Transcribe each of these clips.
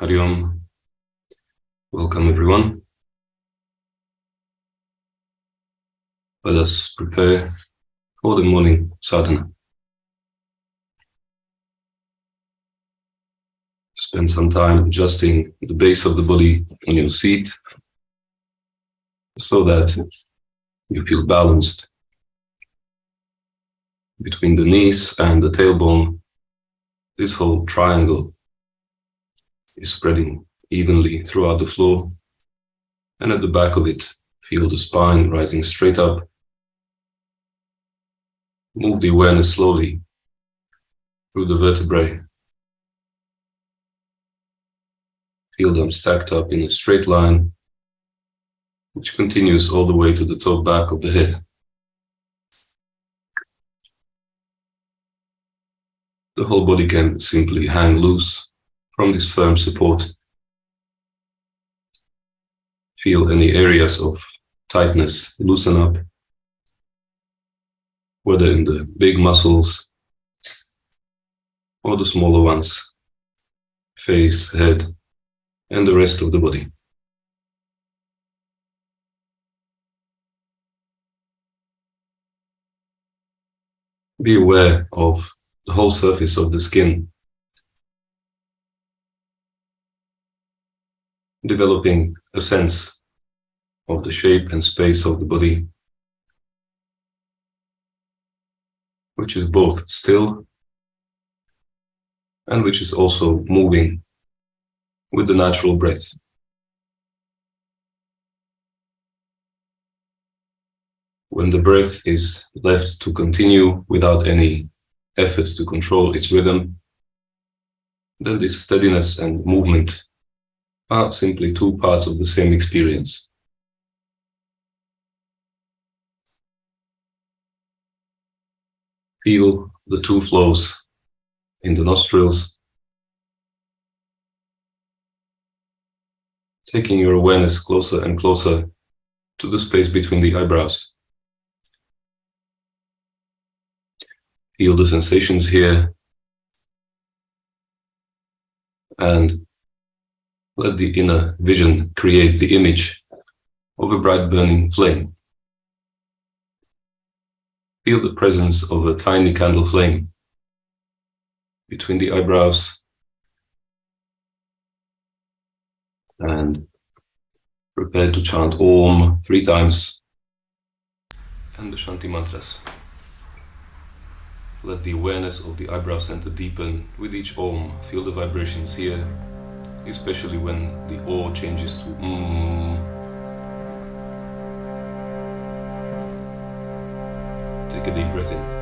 Hari Om. Welcome everyone. Let us prepare for the morning sadhana. Spend some time adjusting the base of the body on your seat so that you feel balanced between the knees and the tailbone. This whole triangle is spreading evenly throughout the floor, and at the back of it, feel the spine rising straight up. Move the awareness slowly through the vertebrae. Feel them stacked up in a straight line, which continues all the way to the top back of the head. The whole body can simply hang loose from this firm support. Feel any areas of tightness loosen up, whether in the big muscles or the smaller ones, face, head, and the rest of the body. Be aware of the whole surface of the skin, developing a sense of the shape and space of the body, which is both still and which is also moving with the natural breath. When the breath is left to continue without any effort to control its rhythm, then this steadiness and movement are simply two parts of the same experience. Feel the two flows in the nostrils, taking your awareness closer and closer to the space between the eyebrows. Feel the sensations here and let the inner vision create the image of a bright burning flame. Feel the presence of a tiny candle flame between the eyebrows and prepare to chant Om 3 times and the Shanti mantras. Let the awareness of the eyebrow center deepen with each Om. Feel the vibrations here, especially when the O changes to Take a deep breath in.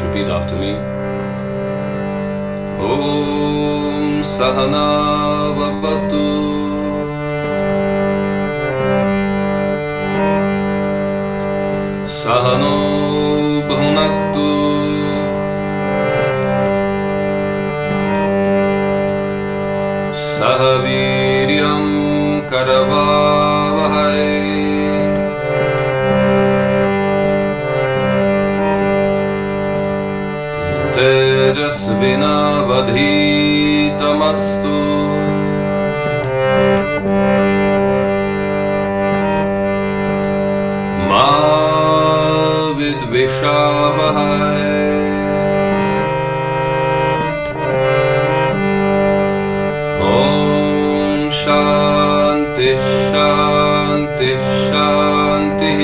Repeat after me. Om Sahana Vavatu Sahano Bhunaktu Sahaviryam Karavavahai Tejasvinavadhitamastu Ma vidvishavahai Om Shanti Shanti Shanti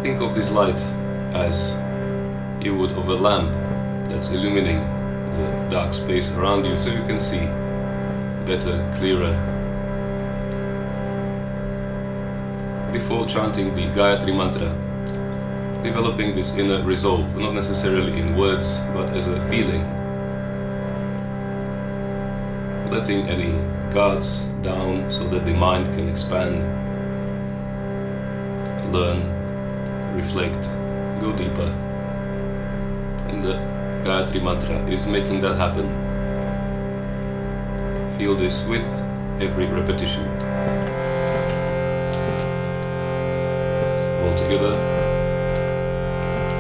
think of this light as you would of a lamp that's illuminating the dark space around you, so you can see better, clearer. Before chanting the Gayatri mantra, developing this inner resolve, not necessarily in words, but as a feeling. Letting any guards down so that the mind can expand, learn, reflect, go deeper. And the Gayatri mantra is making that happen. Feel this with every repetition. All together.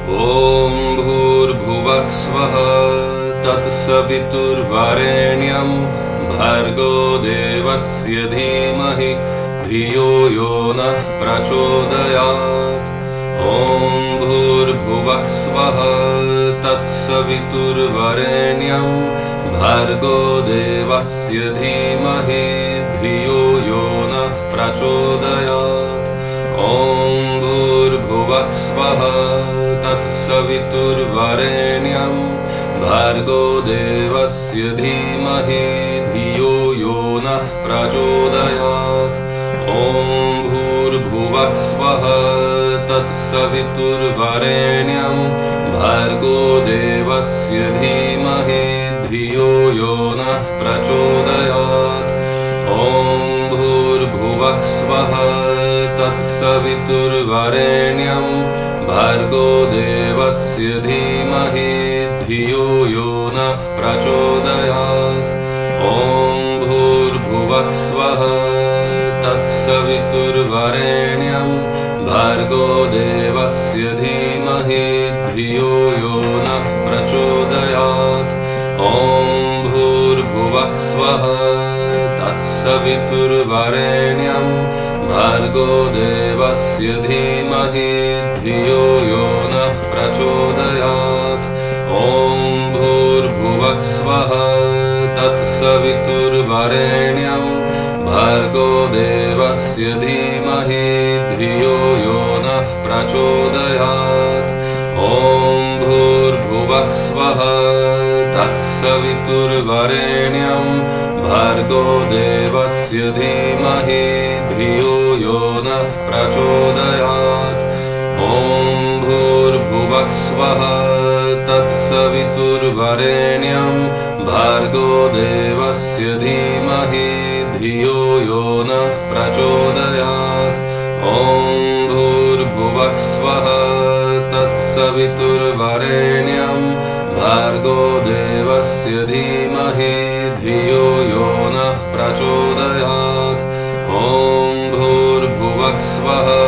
Om Bhur-Bhuvah Swaha Tat Savitur-Varenyam Bhargo Devasya Dhimahi Dhiyo Yo Nah Prachodayat. Om Bhur-Bhuvah Swaha Tat Savitur-Varenyam Bhargo Devasya Dhimahi Dhiyo Yo Nah Prachodayat. Om Bhur-Bhuvah Swaha Tat Savitur-Varenyam Bhargo Devasya Dhimahi Dhiyo Yo Nah Prachodayat. Om Bhur-Bhuvah Swaha Tat Savitur-Varenyam Bhargo Devasya Dhimahi Dhiyo Yo Nah Prachodayat. Om Bhur-Bhuvah Swaha Tat Savitur-Varenyam Bhargo Devasya Dhimahi Dhiyo Yo Nah Prachodayat. Om Bhur-Bhuvah Swaha Tat Savitur-Varenyam Bhargo Devasya Dhimahi Dhiyo Yo Nah Prachodayat. Om Bhur-Bhuvah Swaha Tat Savitur-Varenyam Bhargo Devasya Dhimahi Dhiyo Yo Nah Prachodayat. Om Bhur-Bhuvah Swaha Tat Savitur-Varenyam Bhargo Devasya Dhimahi Dhiyo Yo Nah Prachodayat. Om Bhur-Bhuvah Swaha Tat Savitur-Varenyam Bhargo Devasya Dhimahi Dhiyo Yo Nah Prachodayat. Om Bhur-Bhuvah Swaha Tat Savitur-Varenyam Bhargo Devasya Dhimahi Dhiyo Yo Nah Prachodayat. Om Bhur-Bhuvah Swaha Tat Savitur-Varenyam Bhargo Devasya Dhimahi Dhiyo Yo Nah Prachodayat. Om Bhur-Bhuvah Swaha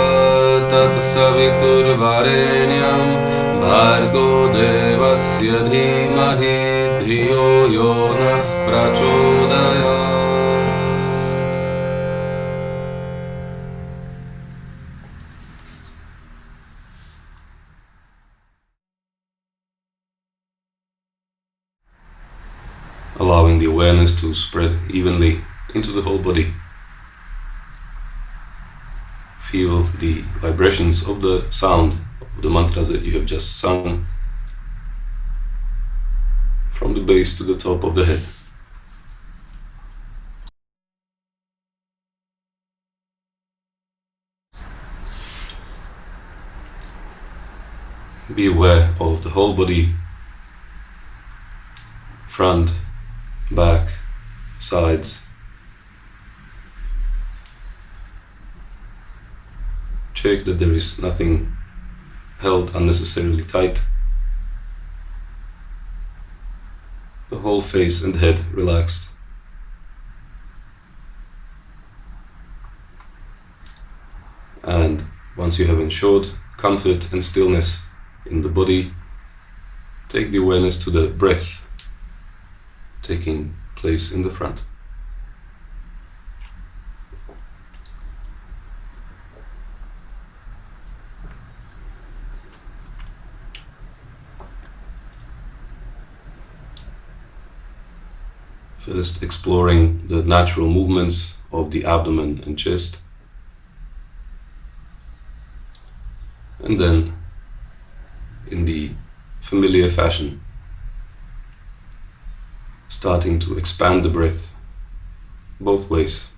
Tat Savitur-Varenyam Bhargo Devasya Dhimahi Dhiyo Yo Nah Prachodayat. Allowing the awareness to spread evenly into the whole body. Feel the vibrations of the sound of the mantras that you have just sung from the base to the top of the head. Be aware of the whole body, front, back, sides. Check that there is nothing held unnecessarily tight. The whole face and head relaxed. And once you have ensured comfort and stillness in the body, take the awareness to the breath taking place in the front. First, exploring the natural movements of the abdomen and chest, And then, in the familiar fashion, starting to expand the breath both ways.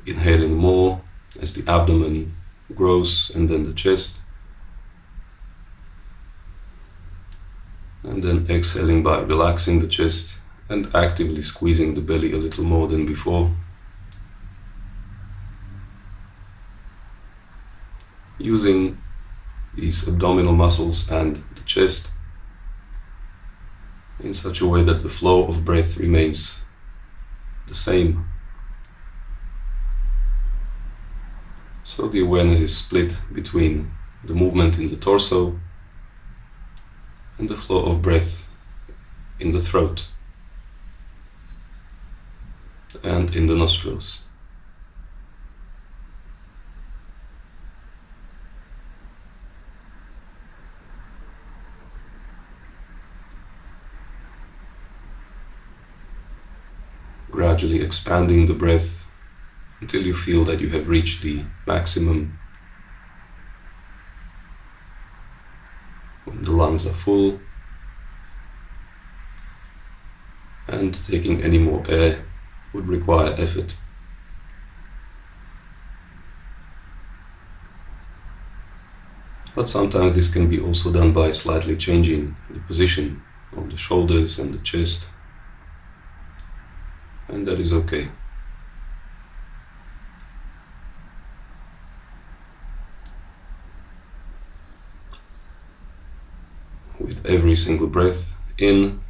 Inhaling more as the abdomen grows and then the chest. And then exhaling by relaxing the chest and actively squeezing the belly a little more than before. Using these abdominal muscles and the chest in such a way that the flow of breath remains the same. So the awareness is split between the movement in the torso and the flow of breath in the throat and in the nostrils. Gradually expanding the breath until you feel that you have reached the maximum. When the lungs are full, and taking any more air would require effort. But sometimes this can be also done by slightly changing the position of the shoulders and the chest, and that is okay. With every single breath in,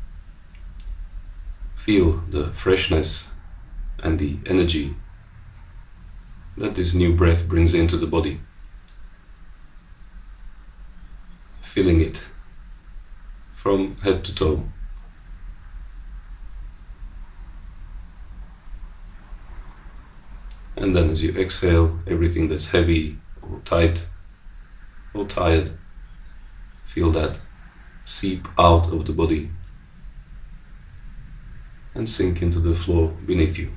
feel the freshness and the energy that this new breath brings into the body. Feeling it from head to toe. And then as you exhale, everything that's heavy or tight or tired, feel that seep out of the body and sink into the floor beneath you.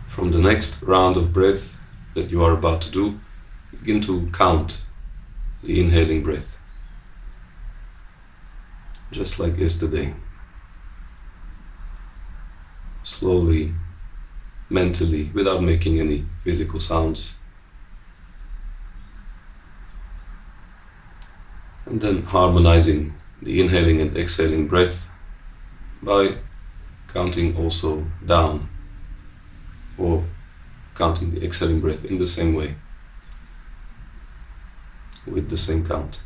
From the next round of breath that you are about to do, begin to count the inhaling breath, just like yesterday. Slowly, mentally, without making any physical sounds. And then harmonizing the inhaling and exhaling breath by counting also down, or counting the exhaling breath in the same way, with the same count.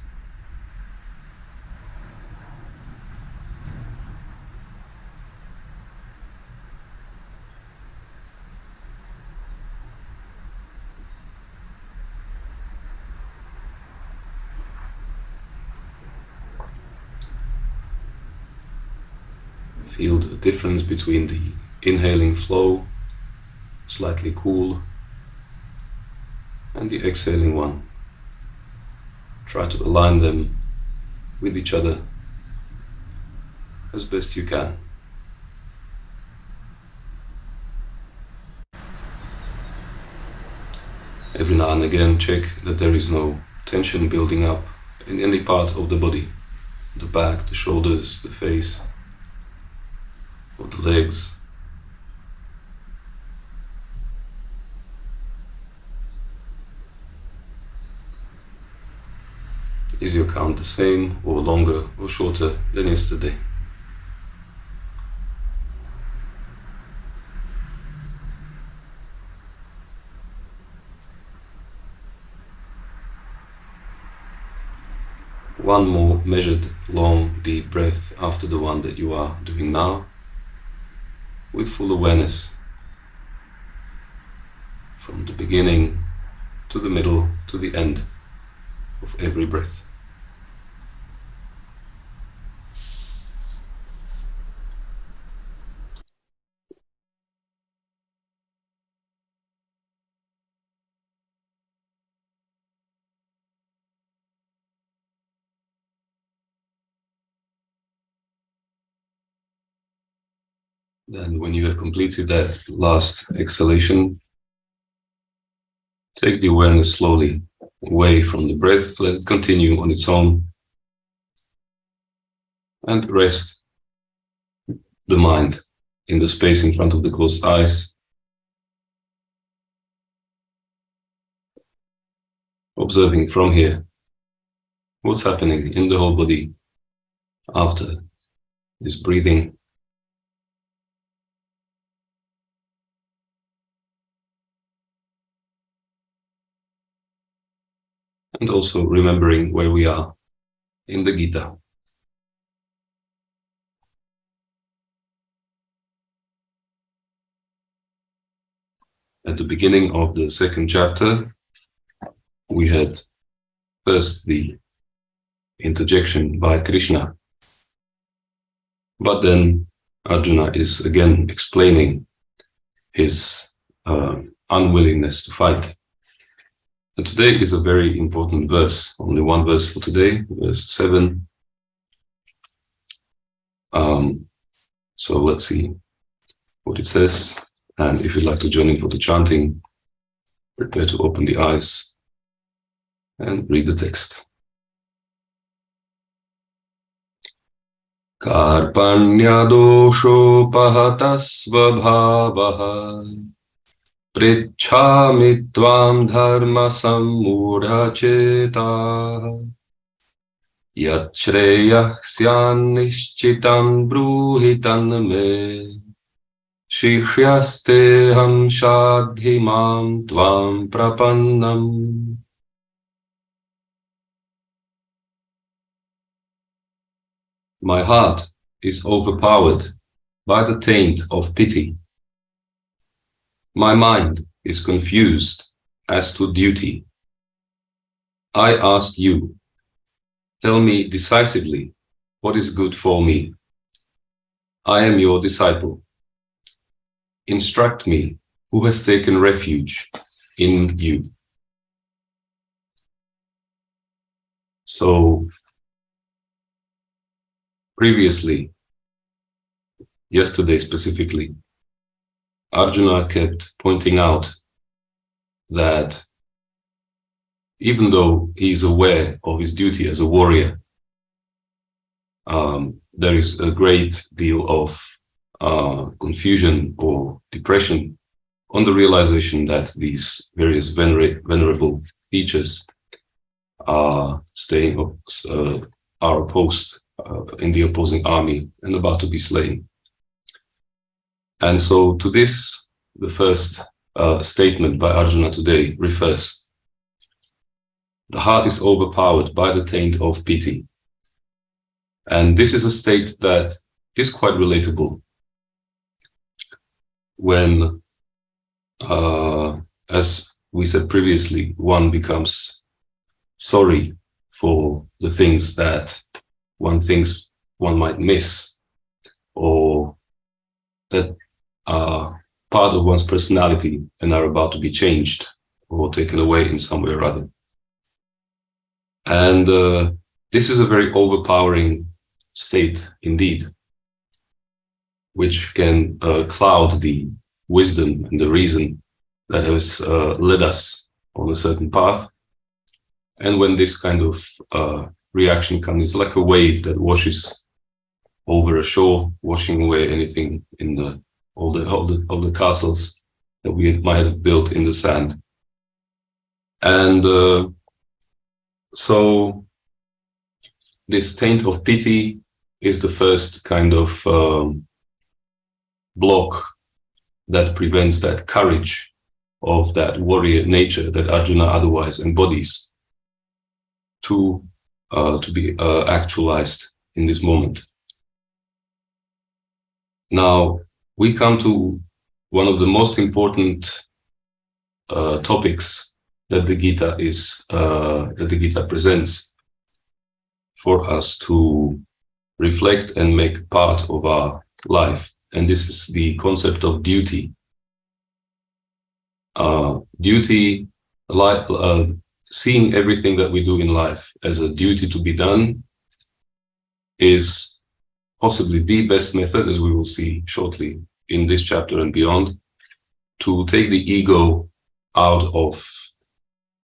Feel the difference between the inhaling flow, slightly cool, and the exhaling one. Try to align them with each other as best you can. Every now and again, check that there is no tension building up in any part of the body, the back, the shoulders, the face, or the legs. Is your count the same, or longer, or shorter than yesterday? One more measured, long, deep breath after the one that you are doing now, with full awareness, from the beginning to the middle to the end of every breath. Then when you have completed that last exhalation, take the awareness slowly away from the breath, let it continue on its own, and rest the mind in the space in front of the closed eyes, observing from here what's happening in the whole body after this breathing. And also remembering where we are in the Gita. At the beginning of the second chapter, we had first the interjection by Krishna, but then Arjuna is again explaining his unwillingness to fight. And today is a very important verse, only one verse for today, verse 7. So let's see what it says. And if you'd like to join in for the chanting, prepare to open the eyes and read the text. Karpanya dosho pahatasvabhavaha Pritchami tvam dharma sammudha chetaha Yachreyah syan nishchitam bruhitan me Shikhyasteham shadhimam tvam prapannam. My heart is overpowered by the taint of pity. My mind is confused as to duty. I ask you, tell me decisively what is good for me. I am your disciple. Instruct me who has taken refuge in you. So, previously, yesterday specifically, Arjuna kept pointing out that even though he is aware of his duty as a warrior, there is a great deal of confusion or depression on the realization that these various venerable teachers are opposed in the opposing army and about to be slain. And so to this, the first statement by Arjuna today refers. The heart is overpowered by the taint of pity. And this is a state that is quite relatable when, as we said previously, one becomes sorry for the things that one thinks one might miss, or that are part of one's personality and are about to be changed or taken away in some way or other. And this is a very overpowering state indeed, which can cloud the wisdom and the reason that has led us on a certain path. And when this kind of reaction comes, it's like a wave that washes over a shore, washing away anything in all the castles that we might have built in the sand. And so this taint of pity is the first kind of block that prevents that courage of that warrior nature that Arjuna otherwise embodies to be actualized in this moment. Now, we come to one of the most important topics that the Gita presents for us to reflect and make part of our life, and this is the concept of duty. Duty, seeing everything that we do in life as a duty to be done, is possibly the best method, as we will see shortly, in this chapter and beyond, to take the ego out of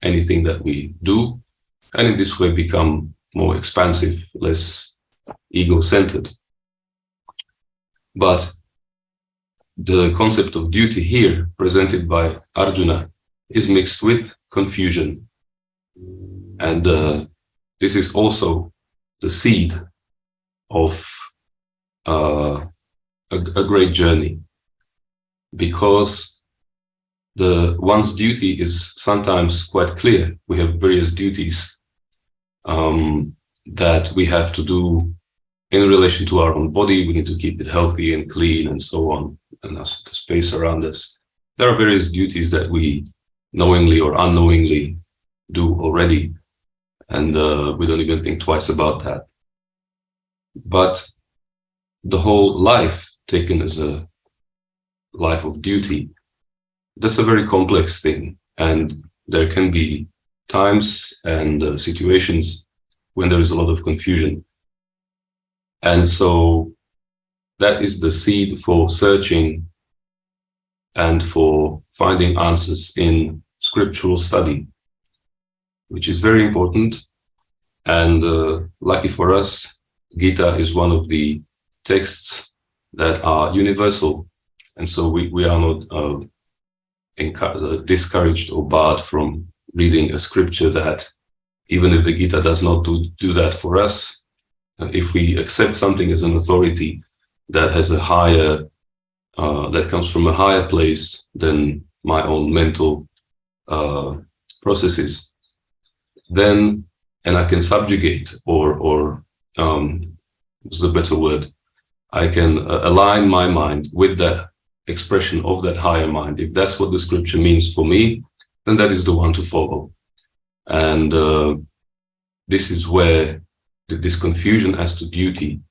anything that we do, and in this way become more expansive, less ego-centered. But the concept of duty here, presented by Arjuna, is mixed with confusion. And this is also the seed of a great journey, because one's duty is sometimes quite clear. We have various duties that we have to do in relation to our own body. We need to keep it healthy and clean and so on, and the space around us. There are various duties that we knowingly or unknowingly do already, and we don't even think twice about that. But the whole life taken as a life of duty, that's a very complex thing, and there can be times and situations when there is a lot of confusion. And so that is the seed for searching and for finding answers in scriptural study, which is very important. And lucky for us, Gita is one of the texts that are universal. And so we are not discouraged or barred from reading a scripture that, even if the Gita does not do that for us, if we accept something as an authority that has a higher, that comes from a higher place than my own mental processes, then, and I can subjugate or what's the better word? I can align my mind with that expression of that higher mind. If that's what the scripture means for me, then that is the one to follow. And this is where this confusion as to duty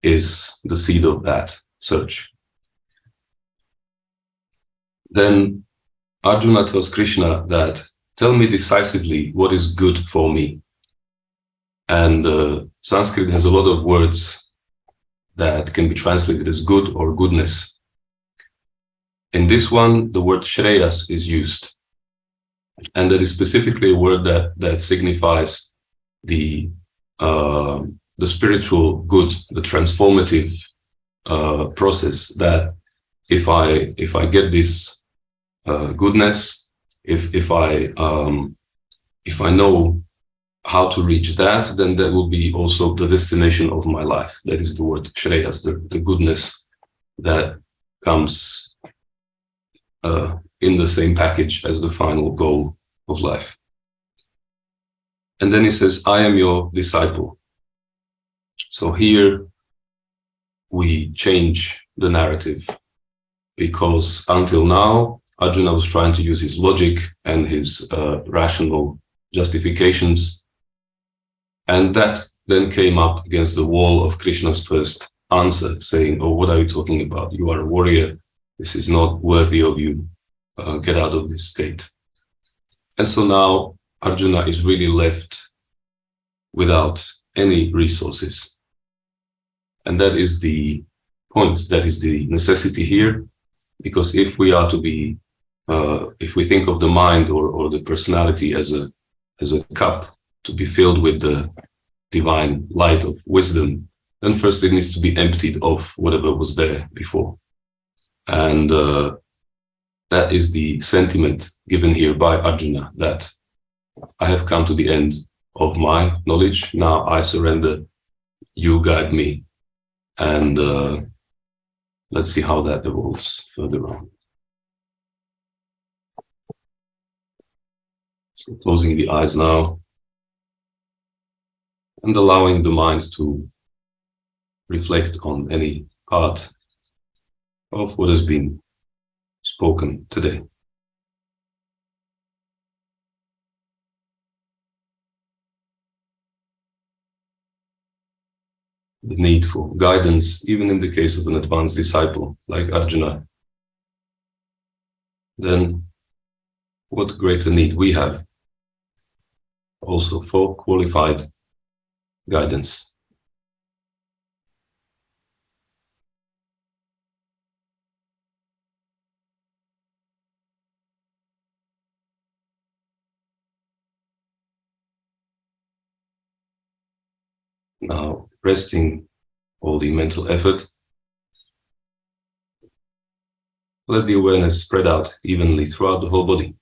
is the seed of that search. Then Arjuna tells Krishna that, tell me decisively what is good for me. And Sanskrit has a lot of words that can be translated as good or goodness. In this one, the word Shreyas is used. And that is specifically a word that signifies the spiritual good, the transformative process, that if I get this goodness, if I know how to reach that, then that will be also the destination of my life. That is the word Shreyas, the goodness that comes in the same package as the final goal of life. And then he says, I am your disciple. So here we change the narrative, because until now, Arjuna was trying to use his logic and his rational justifications. And that then came up against the wall of Krishna's first answer, saying, oh, what are you talking about? You are a warrior. This is not worthy of you. Get out of this state. And so now Arjuna is really left without any resources. And that is the point, that is the necessity here, because if we are to be, if we think of the mind or the personality as a cup to be filled with the divine light of wisdom, then first it needs to be emptied of whatever was there before. And that is the sentiment given here by Arjuna, that I have come to the end of my knowledge. Now I surrender. You guide me. And let's see how that evolves further on. So closing the eyes now and allowing the mind to reflect on any part of what has been spoken today. The need for guidance, even in the case of an advanced disciple like Arjuna, then what greater need we have also for qualified guidance. Now, resting all the mental effort, let the awareness spread out evenly throughout the whole body,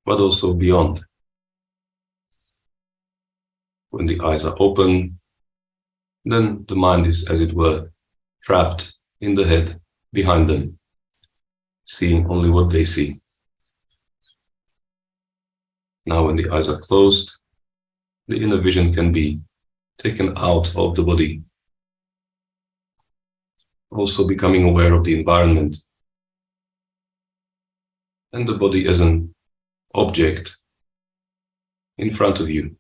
but also beyond. When the eyes are open, then the mind is, as it were, trapped in the head behind them, seeing only what they see. Now, when the eyes are closed, the inner vision can be taken out of the body, also becoming aware of the environment and the body as an object in front of you.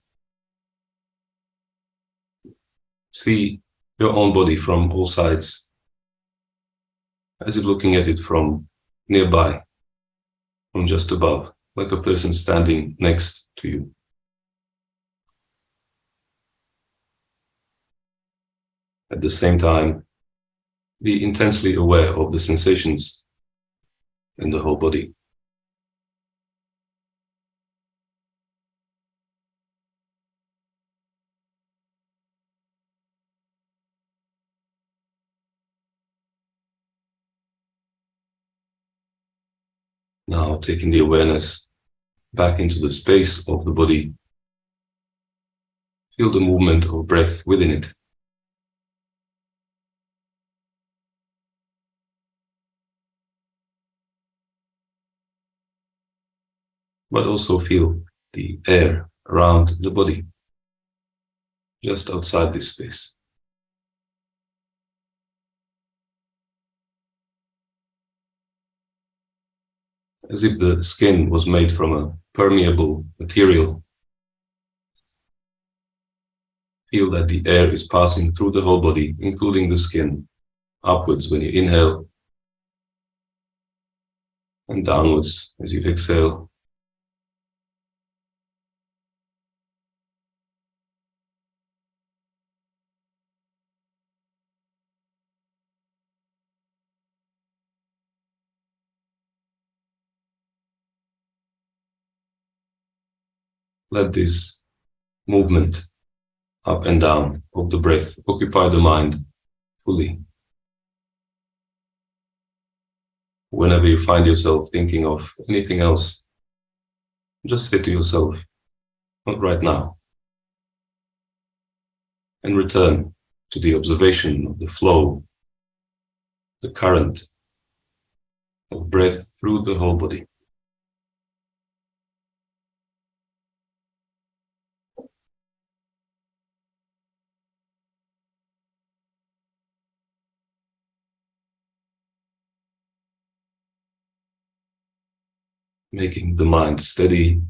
See your own body from all sides, as if looking at it from nearby, from just above, like a person standing next to you. At the same time, be intensely aware of the sensations in the whole body. Now, taking the awareness back into the space of the body, feel the movement of breath within it. But also feel the air around the body, just outside this space. As if the skin was made from a permeable material. Feel that the air is passing through the whole body, including the skin, upwards when you inhale, and downwards as you exhale. Let this movement up and down of the breath occupy the mind fully. Whenever you find yourself thinking of anything else, just say to yourself, not right now, and return to the observation of the flow, the current of breath through the whole body. Making the mind steady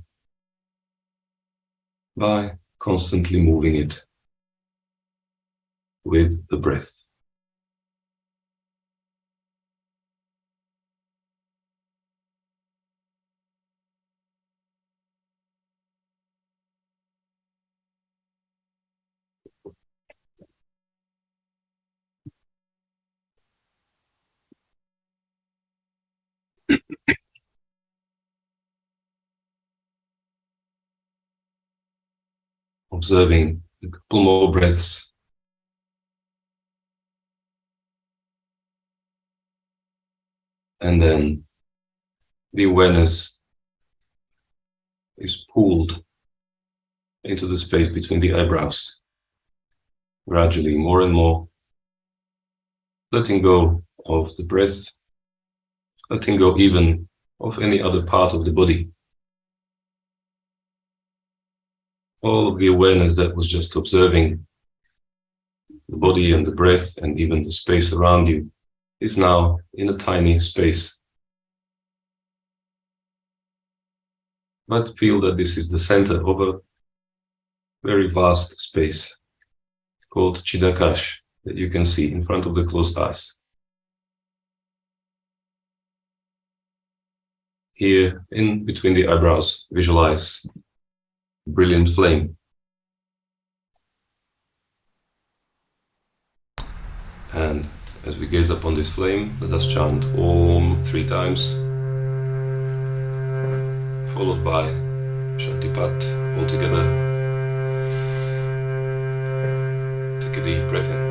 by constantly moving it with the breath. Observing a couple more breaths. And then the awareness is pulled into the space between the eyebrows, gradually more and more, letting go of the breath, letting go even of any other part of the body. All of the awareness that was just observing the body and the breath and even the space around you is now in a tiny space. But feel that this is the center of a very vast space called Chidakash that you can see in front of the closed eyes. Here, in between the eyebrows, visualize a brilliant flame. And as we gaze upon this flame, let us chant Om 3 times, followed by Shantipat all together. a deep breath in.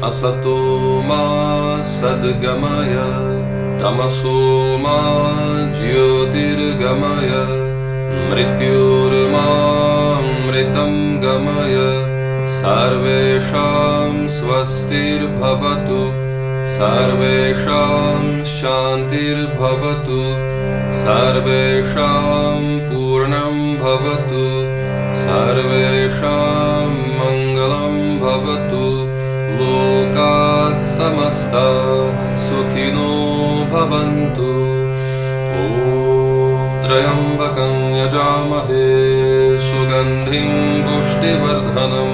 Asato ma sadgamaya, tamaso ma jyotirgamaya, mrityurma mritam gamaya, sarvesham swastir bhavatu, sarvesham shantir bhavatu, sarvesham purnam bhavatu, sarvesham mangalam bhavatu. Loka samasta sukhino bhavantu. Om Trayambakam yajamahe sugandhim pushtivardhanam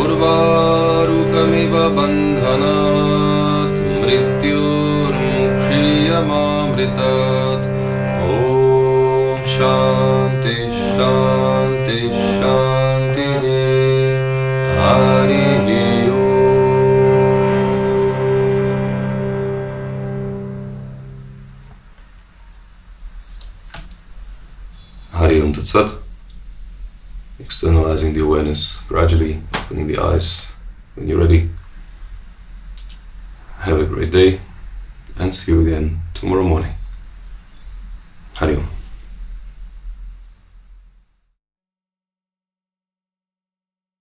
urvarukamiva bandhanat mrityurmukshiyamamritat. Om Shanti Shanti Shanti. Hari Hari Om Tat Sat. Externalizing the awareness gradually, opening the eyes when you're ready. Have a great day and see you again tomorrow morning. Hari Om.